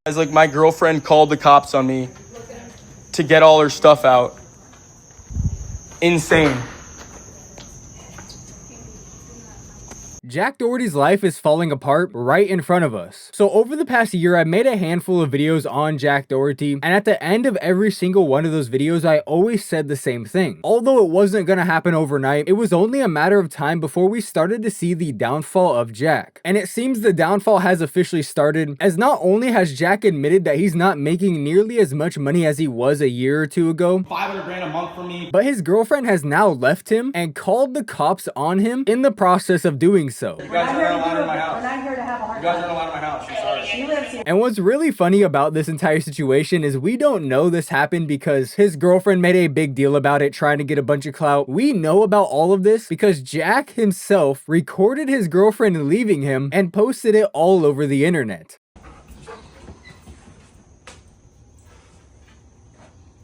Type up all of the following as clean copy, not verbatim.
As like my girlfriend called the cops on me to get all her stuff out. Insane. Jack Doherty's life is falling apart right in front of us. So over the past year, I made a handful of videos on Jack Doherty, and at the end of every single one of those videos, I always said the same thing. Although it wasn't gonna happen overnight, it was only a matter of time before we started to see the downfall of Jack. And it seems the downfall has officially started, as not only has Jack admitted that he's not making nearly as much money as he was a year or two ago, 500 grand a month for me. but his girlfriend has now left him and called the cops on him in the process of doing so. You guys aren't allowed in my house. We're not here to have a hard You guys aren't allowed in my house. I'm sorry. She lives here. And what's really funny about this entire situation is we don't know this happened because his girlfriend made a big deal about it, trying to get a bunch of clout. We know about all of this because Jack himself recorded his girlfriend leaving him and posted it all over the internet.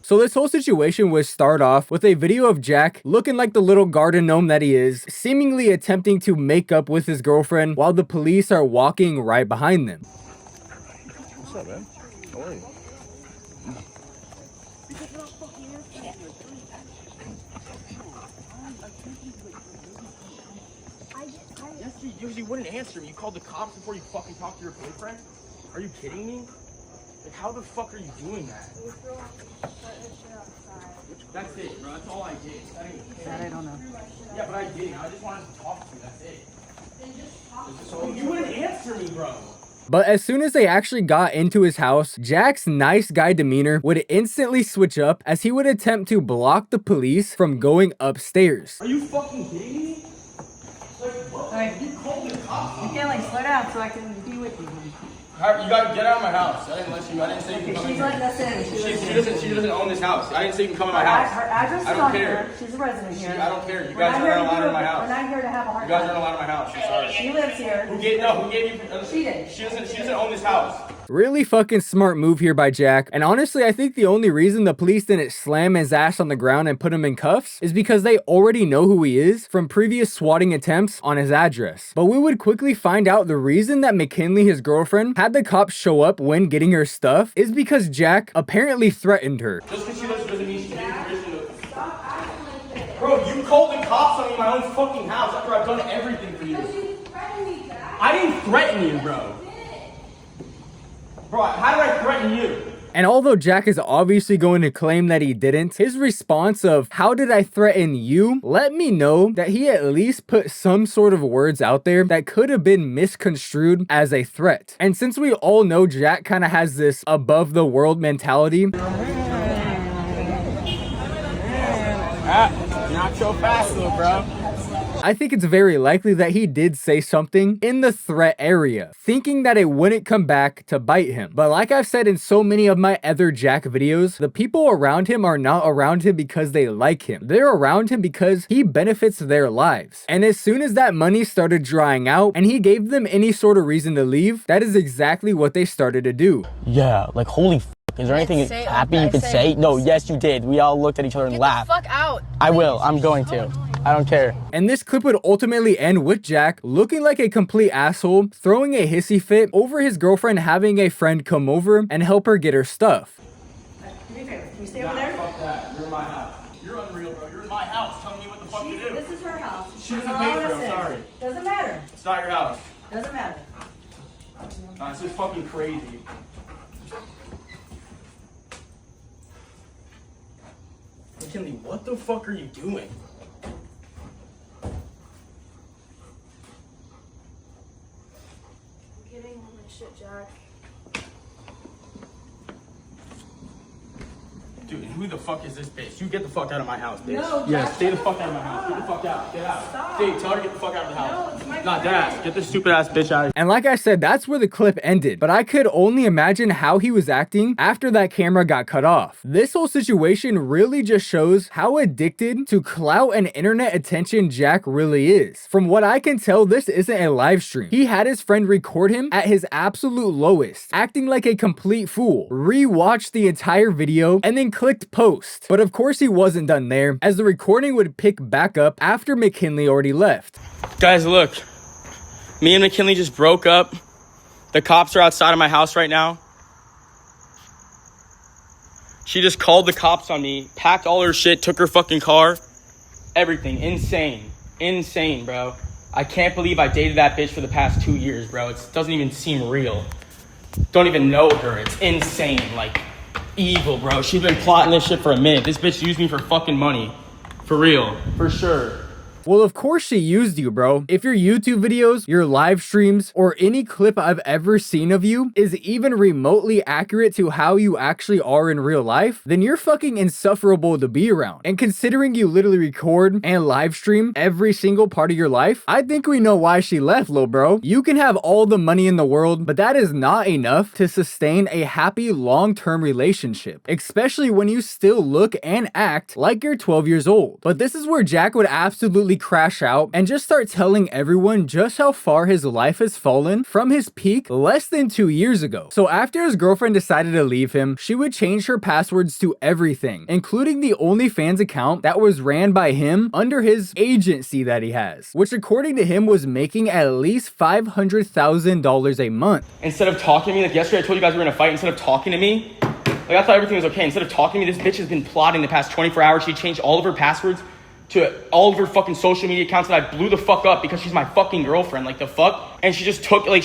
So this whole situation would start off with a video of Jack looking like the little garden gnome that he is, seemingly attempting to make up with his girlfriend while the police are walking right behind them. What's up, man? How are you? Yes, you wouldn't answer me. You called the cops before you fucking talked to your boyfriend? Are you kidding me? Like, how the fuck are you doing that? That's it, bro. That's all I did. That I don't know. Yeah, but I did. I just wanted to talk to you. That's it. So you wouldn't answer me, bro. But as soon as they actually got into his house, Jack's nice guy demeanor would instantly switch up as he would attempt to block the police from going upstairs. Are you fucking kidding me? Like, what? Alright. You called the cops. McKinley, slow down so I can be with you. You gotta get out of my house. I didn't let you. I didn't say you can come in She's here. letting us in. She doesn't own this house. I didn't say you can come in my house. Her address I is don't on care. here. She's a resident here. I don't care. You We're guys not here aren't to allowed do in my it. house. We're not here to have a hard You guys aren't time. allowed in my house. I'm sorry. She lives here. Who gave you? She did. She doesn't own this house. Really fucking smart move here by Jack. And honestly, I think the only reason the police didn't slam his ass on the ground and put him in cuffs is because they already know who he is from previous swatting attempts on his address. But we would quickly find out the reason that McKinley, his girlfriend, had the cops show up when getting her stuff is because Jack apparently threatened her. Just because she doesn't mean she gave permission to... Bro, you called the cops on me in my own fucking house after I've done everything for you. I didn't threaten you, bro. Bro, how did I threaten you? And although Jack is obviously going to claim that he didn't, his response of, "How did I threaten you?" let me know that he at least put some sort of words out there that could have been misconstrued as a threat. And since we all know Jack kind of has this above the world mentality, Not so fast, little bro. I think it's very likely that he did say something in the threat area, thinking that it wouldn't come back to bite him. But like I've said in so many of my other Jack videos, the people around him are not around him because they like him. They're around him because he benefits their lives. And as soon as that money started drying out and he gave them any sort of reason to leave, that is exactly what they started to do. Yeah, like holy f***. Is there anything happy you could say? No, yes you did. We all looked at each other and laughed. Get the fuck out. I will. I'm going to. I don't care. And this clip would ultimately end with Jack looking like a complete asshole, throwing a hissy fit over his girlfriend having a friend come over and help her get her stuff. Do me a favor. Can you stay over there? Fuck that. You're in my house. You're unreal, bro. You're in my house telling me what the fuck to do. This is her house. She doesn't pay for it. I'm sorry. Doesn't matter. It's not your house. Doesn't matter. Nah, this is fucking crazy. McKinley, what the fuck are you doing? I'm getting all my shit, Jack. Dude, who the fuck is this bitch? You get the fuck out of my house, bitch. No, Yeah, Jack, stay the fuck out of my house. Get the fuck out. Get out. Stop. Dave, tell her to get the fuck out of the house. No, it's my Not friend. that. Get this stupid ass bitch out of here. And like I said, that's where the clip ended, but I could only imagine how he was acting after that camera got cut off. This whole situation really just shows how addicted to clout and internet attention Jack really is. From what I can tell, this isn't a live stream. He had his friend record him at his absolute lowest, acting like a complete fool, re-watched the entire video, and then clicked post. But of course he wasn't done there, as the recording would pick back up after McKinley already left. Guys, look. Me and McKinley just broke up. The cops are outside of my house right now. She just called the cops on me, packed all her shit, took her fucking car, everything. Insane, bro. I can't believe I dated that bitch for the past 2 years, bro. It doesn't even seem real. Don't even know her. It's insane. Like, evil, bro. She's been plotting this shit for a minute. This bitch used me for fucking money. For real. For sure. Well, of course she used you, bro. If your YouTube videos, your live streams, or any clip I've ever seen of you is even remotely accurate to how you actually are in real life, then you're fucking insufferable to be around. And considering you literally record and live stream every single part of your life, I think we know why she left, lil bro. You can have all the money in the world, but that is not enough to sustain a happy long-term relationship, especially when you still look and act like you're 12 years old. But this is where Jack would absolutely crash out and just start telling everyone just how far his life has fallen from his peak less than 2 years ago. So after his girlfriend decided to leave him, she would change her passwords to everything, including the OnlyFans account that was ran by him under his agency that he has, which according to him was making at least $500,000 a month. Instead of talking to me, like yesterday I told you guys we were in a fight, instead of talking to me, like I thought everything was okay. Instead of talking to me, this bitch has been plotting the past 24 hours. She changed all of her passwords to all of her fucking social media accounts that I blew the fuck up because she's my fucking girlfriend. Like, the fuck? And she just took, like,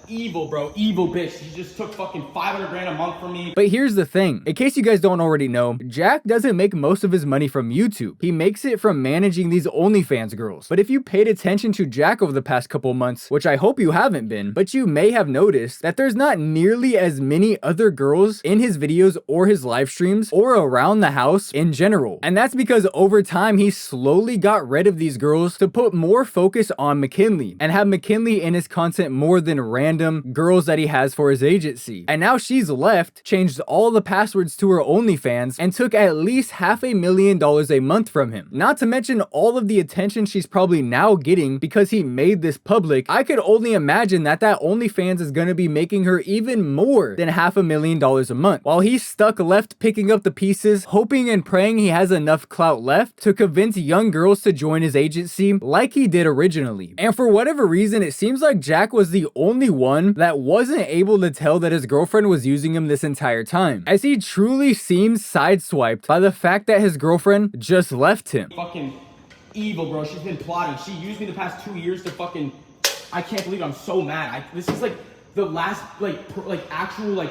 evil, bro. Evil bitch. She just took fucking 500 grand a month from me. But here's the thing. In case you guys don't already know, Jack doesn't make most of his money from YouTube. He makes it from managing these OnlyFans girls. But if you paid attention to Jack over the past couple months, which I hope you haven't been, but you may have noticed that there's not nearly as many other girls in his videos or his live streams or around the house in general. And that's because over time, he slowly got rid of these girls to put more focus on McKinley and have McKinley in his content more than random girls that he has for his agency. And now she's left, changed all the passwords to her OnlyFans, and took at least $500,000 a month from him. Not to mention all of the attention she's probably now getting because he made this public. I could only imagine that OnlyFans is gonna be making her even more than $500,000 a month, while he's stuck left picking up the pieces, hoping and praying he has enough clout left to convince young girls to join his agency like he did originally. And for whatever reason, it seems like Jack was the only one that wasn't able to tell that his girlfriend was using him this entire time, as he truly seems sideswiped by the fact that his girlfriend just left him. Fucking evil, bro. She's been plotting. She used me the past 2 years to fucking... I can't believe it. I'm so mad. This is like the last actual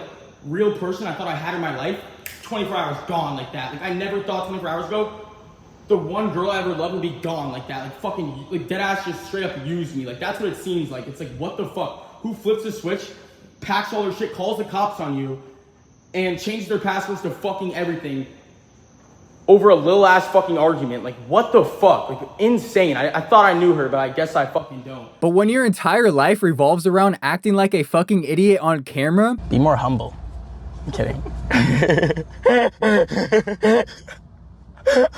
real person I thought I had in my life. 24 hours gone like that. Like, I never thought 24 hours ago the one girl I ever loved would be gone like that. Like, fucking, like, dead ass just straight up used me. Like, that's what it seems like. It's like, what the fuck? Who flips a switch, packs all their shit, calls the cops on you, and changes their passwords to fucking everything over a little ass fucking argument? Like, what the fuck? Like, insane. I thought I knew her, but I guess I fucking don't. But when your entire life revolves around acting like a fucking idiot on camera, be more humble. I'm kidding.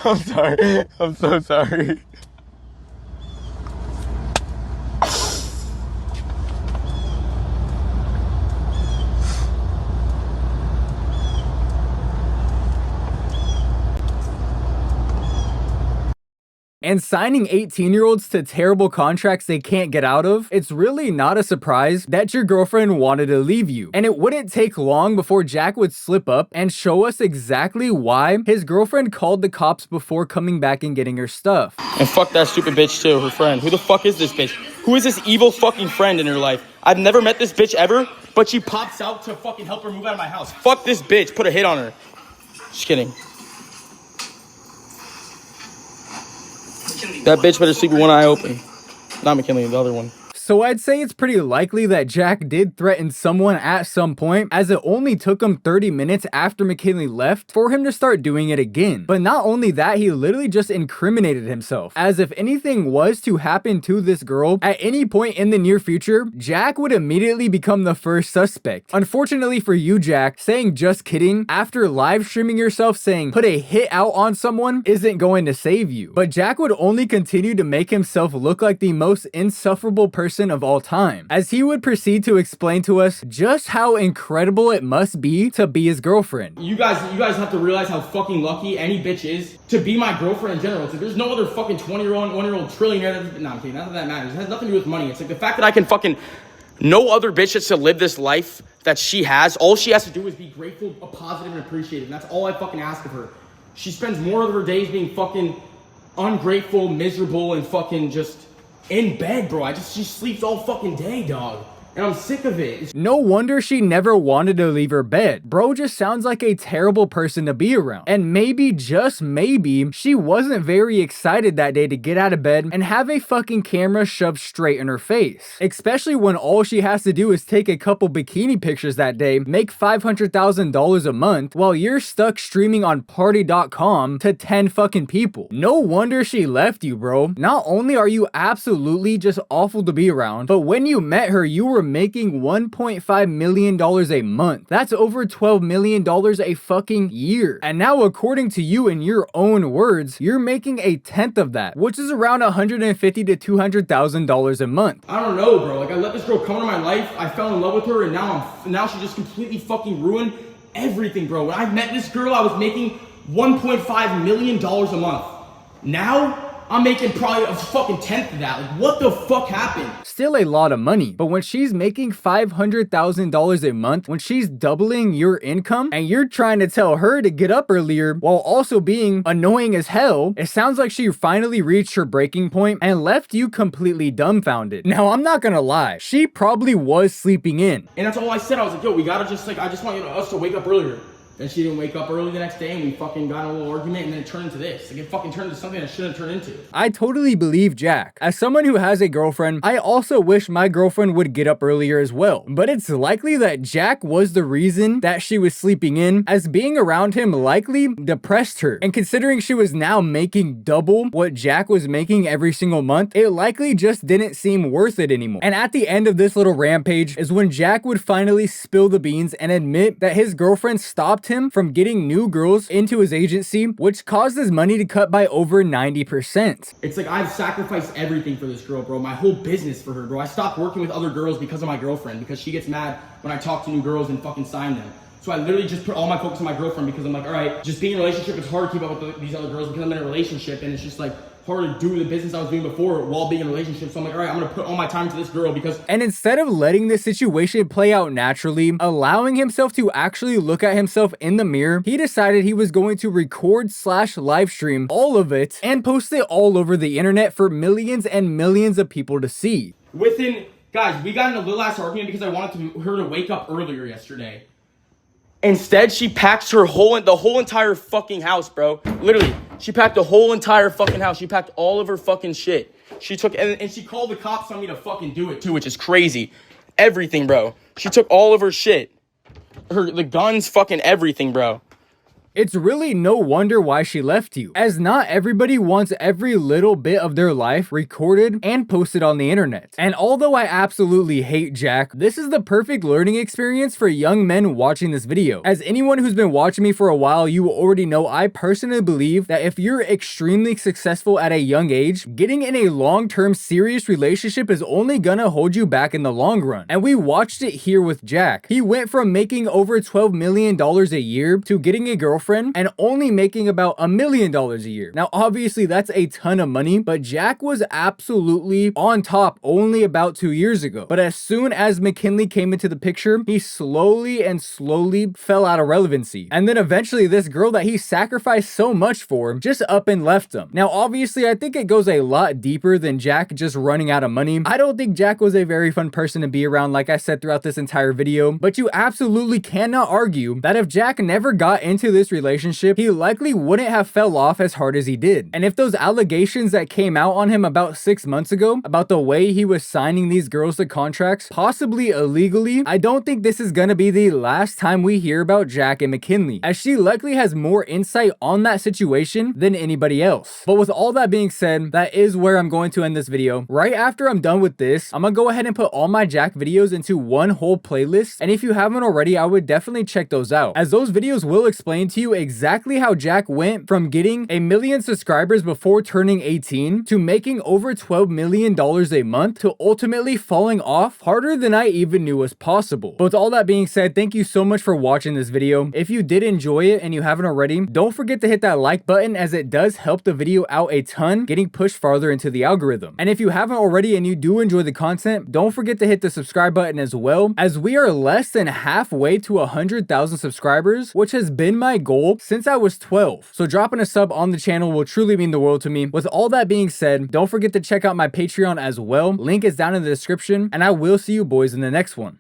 I'm sorry. I'm so sorry. and signing 18-year-olds to terrible contracts they can't get out of, it's really not a surprise that your girlfriend wanted to leave you. And it wouldn't take long before Jack would slip up and show us exactly why his girlfriend called the cops before coming back and getting her stuff. And fuck that stupid bitch too, her friend. Who the fuck is this bitch? Who is this evil fucking friend in her life? I've never met this bitch ever, but she pops out to fucking help her move out of my house. Fuck this bitch, put a hit on her. Just kidding. That bitch better sleep with one eye open. Not McKinley, the other one. So I'd say it's pretty likely that Jack did threaten someone at some point, as it only took him 30 minutes after McKinley left for him to start doing it again. But not only that, he literally just incriminated himself, as if anything was to happen to this girl at any point in the near future, Jack would immediately become the first suspect. Unfortunately for you, Jack, saying just kidding after live streaming yourself saying put a hit out on someone isn't going to save you. But Jack would only continue to make himself look like the most insufferable person of all time, as he would proceed to explain to us just how incredible it must be to be his girlfriend. You guys have to realize how fucking lucky any bitch is to be my girlfriend in general. It's like, there's no other fucking 20-year-old, 1-year-old trillionaire. No, I'm kidding. Not that that matters. It has nothing to do with money. It's like the fact that I can fucking No other bitch gets to live this life that she has. All she has to do is be grateful, positive, and appreciative. And that's all I fucking ask of her. She spends more of her days being fucking ungrateful, miserable, and fucking just in bed, bro. She sleeps all fucking day, dog. And I'm sick of it. No wonder she never wanted to leave her bed. Bro just sounds like a terrible person to be around. And maybe, just maybe, she wasn't very excited that day to get out of bed and have a fucking camera shoved straight in her face. Especially when all she has to do is take a couple bikini pictures that day, make $500,000 a month, while you're stuck streaming on party.com to 10 fucking people. No wonder she left you, bro. Not only are you absolutely just awful to be around, but when you met her, you were making $1.5 million a month. That's over $12 million a fucking year. And now, according to you in your own words, you're making a tenth of that, which is around $150,000 to $200,000 a month. I don't know, bro. Like, I let this girl come into my life. I fell in love with her, and now she just completely fucking ruined everything, bro. When I met this girl, I was making $1.5 million a month. Now, I'm making probably a fucking tenth of that. Like, what the fuck happened? Still a lot of money, but when she's making $500,000 a month, when she's doubling your income, and you're trying to tell her to get up earlier while also being annoying as hell, it sounds like she finally reached her breaking point and left you completely dumbfounded. Now, I'm not gonna lie, she probably was sleeping in. And that's all I said. I was like, yo, we gotta just, like, I just want us to wake up earlier. Then she didn't wake up early the next day, and we fucking got in a little argument, and then it turned into this. Like, it fucking turned into something it shouldn't turn into. I totally believe Jack. As someone who has a girlfriend, I also wish my girlfriend would get up earlier as well. But it's likely that Jack was the reason that she was sleeping in, as being around him likely depressed her. And considering she was now making double what Jack was making every single month, it likely just didn't seem worth it anymore. And at the end of this little rampage is when Jack would finally spill the beans and admit that his girlfriend stopped him from getting new girls into his agency, which caused his money to cut by over 90%. It's like I've sacrificed everything for this girl, bro. My whole business for her, bro. I stopped working with other girls because of my girlfriend, because she gets mad when I talk to new girls and fucking sign them. So I literally just put all my focus on my girlfriend, because I'm like, all right, just being in a relationship, it's hard to keep up with these other girls because I'm in a relationship, and it's just like hard to do the business I was doing before while being in a relationship. So I'm like, all right, I'm gonna put all my time to this girl because... And instead of letting this situation play out naturally, allowing himself to actually look at himself in the mirror, he decided he was going to record/live stream all of it and post it all over the internet for millions and millions of people to see. Guys, we got in a little ass argument because I wanted her to wake up earlier yesterday. Instead, she packs the whole entire fucking house, bro. Literally, she packed the whole entire fucking house. She packed all of her fucking shit. She took, and she called the cops on me to fucking do it too, which is crazy. Everything, bro. She took all of her shit. The guns, fucking everything, bro. It's really no wonder why she left you, as not everybody wants every little bit of their life recorded and posted on the internet. And although I absolutely hate Jack, this is the perfect learning experience for young men watching this video. As anyone who's been watching me for a while, you already know I personally believe that if you're extremely successful at a young age, getting in a long-term serious relationship is only gonna hold you back in the long run. And we watched it here with Jack. He went from making over $12 million a year to getting a girlfriend and only making about $1 million a year. Now, obviously, that's a ton of money, but Jack was absolutely on top only about 2 years ago. But as soon as McKinley came into the picture, he slowly fell out of relevancy. And then eventually, this girl that he sacrificed so much for just up and left him. Now, obviously, I think it goes a lot deeper than Jack just running out of money. I don't think Jack was a very fun person to be around, like I said throughout this entire video, but you absolutely cannot argue that if Jack never got into this relationship, he likely wouldn't have fell off as hard as he did. And if those allegations that came out on him about 6 months ago about the way he was signing these girls to contracts, possibly illegally, I don't think this is gonna be the last time we hear about Jack and McKinley, as she likely has more insight on that situation than anybody else. But with all that being said, that is where I'm going to end this video. Right after I'm done with this, I'm gonna go ahead and put all my Jack videos into one whole playlist, and if you haven't already, I would definitely check those out, as those videos will explain to to you exactly how Jack went from getting 1 million subscribers before turning 18 to making over $12 million a month to ultimately falling off harder than I even knew was possible. But with all that being said, thank you so much for watching this video. If you did enjoy it and you haven't already, don't forget to hit that like button, as it does help the video out a ton, getting pushed farther into the algorithm. And if you haven't already and you do enjoy the content, don't forget to hit the subscribe button as well, as we are less than halfway to 100,000 subscribers, which has been my goal since I was 12. So dropping a sub on the channel will truly mean the world to me. With all that being said, don't forget to check out my Patreon as well. Link is down in the description, and I will see you boys in the next one.